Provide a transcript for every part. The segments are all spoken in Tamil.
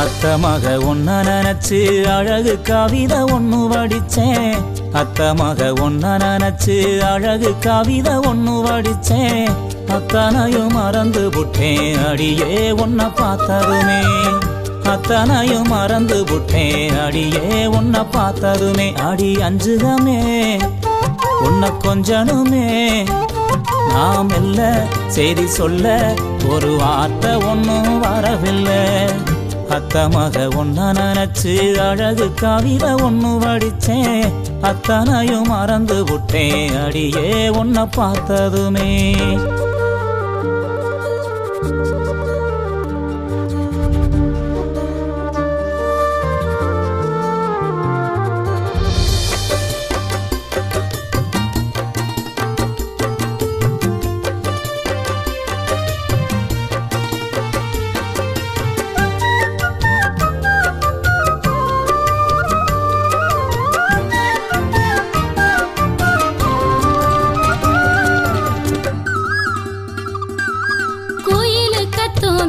அத்த மக ஒன்ன நினைச்சு அழகு கவிதை ஒண்ணு வடிச்சேன். அத்த மக ஒன்ன நினைச்சு அழகு கவிதை ஒண்ணு வடிச்சேன். அத்தனையும் மறந்து புட்டேன் அடியே உன்னை பார்த்ததுமே. அத்தனையும் மறந்து புட்டேன் அடியே உன்னை பார்த்ததுமே. அடி அஞ்சுதமே உன்னை கொஞ்சனுமே. நாம் இல்ல செய்தி சொல்ல ஒரு வார்த்தை ஒன்னும் வரவில்லை. அத்த மக ஒன்ன நினைச்சு அழகு கவிதை ஒண்ணு வடிச்சேன். அத்தனையும் மறந்து விட்டேன் அடியே உன்னை பார்த்ததுமே.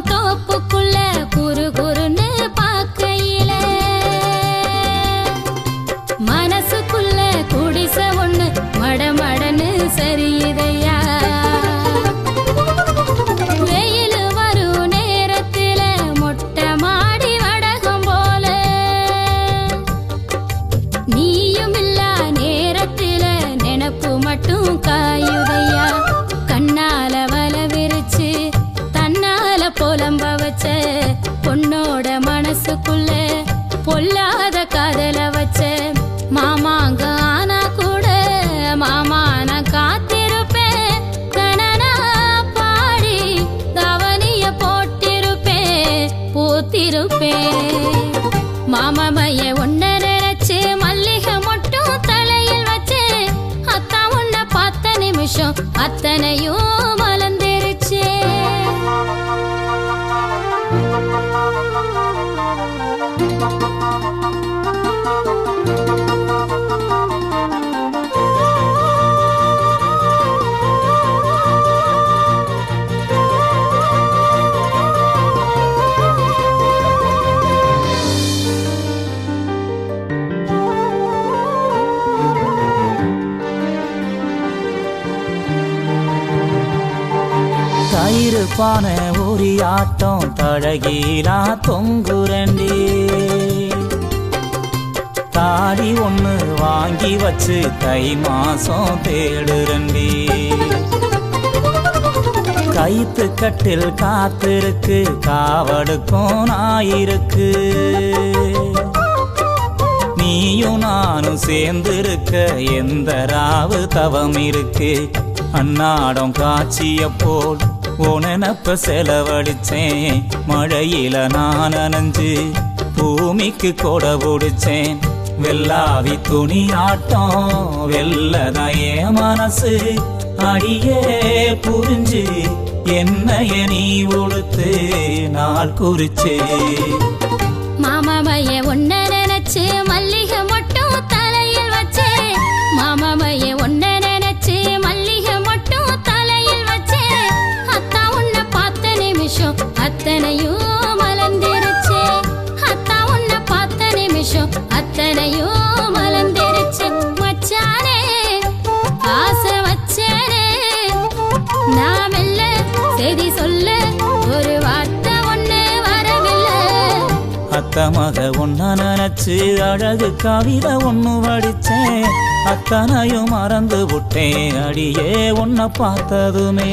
தோப்புக்குள்ள குறு குறுன்னு பாக்கையில மனசுக்குள்ள குடிச ஒண்ணு மடமடன்னு சரியுதையா. வெயில் வரும் நேரத்துல மொட்டை மாடி வடகம் போல நீயும் இல்லா நேரத்துல நினப்பு மட்டும் காயுதையா. கண்ணால வல விரிச்சு புலம்ப வச்ச பொண்ணோட மனசுக்குள்ள பொல்லாத காதல வச்ச மாமாங்க ஆனா கூட மாமா நான் காத்திருப்பேன். கணனா பாடி கவனிய போட்டிருப்பேன் பூத்திருப்பேன். மாமாமைய ஒன்ன நினைச்சு மல்லிகை மட்டும் தலையில் வச்சு அத்தா உன்னை பார்த்த நிமிஷம் அத்தனையும் மலர்ந்துருச்சே. தயிருப்பான ஒரு ஆட்டம் தழகீலா தொங்குரண்டி. தாடி ஒண்ணு வாங்கி வச்சு தை மாசம் தேடுரண்டி. கைத்து கட்டில் காத்திருக்கு காவடுக்கும் நாயிருக்கு. நீயும் நானும் சேர்ந்திருக்க எந்த ராவு தவம் இருக்கு. அன்னாடம் காட்சிய போல் உனப்ப செலவழிச்சேன். மழையில நான் நனைஞ்சு பூமிக்கு கொட பிடிச்சேன். வெள்ளாவி துணி ஆட்டம் வெள்ளதையே மனசு அடியே புரிஞ்சு என்னைய நீ உடுத்து நாள் குறிச்சு. மாமாமைய ஒன்ன நினைச்சு மல்லிகை மட்டும் தலையில் வச்சே. மாமாமைய ஒன்ன நினைச்சு மல்லிகை மட்டும் தலையில் வச்சே. அத்தா உன்னை பார்த்த நிமிஷம் அத்தனையும் மலர்ந்துருச்சு. அத்தா உன்னை பார்த்த நிமிஷம் அத்தனையும் மலர்ந்துருச்சு. மச்சானே ஆசை வச்சேனே நாம் இல்ல செய்தி சொல்ல ஒரு வார்த்தை ஒண்ணு வரவில்லை. அத்த மக ஒன்ன நினைச்சு அழகு கவிதை ஒண்ணு வடிச்சேன். அத்தனையும் மறந்து விட்டேன் அடியே உன்னை பார்த்ததுமே.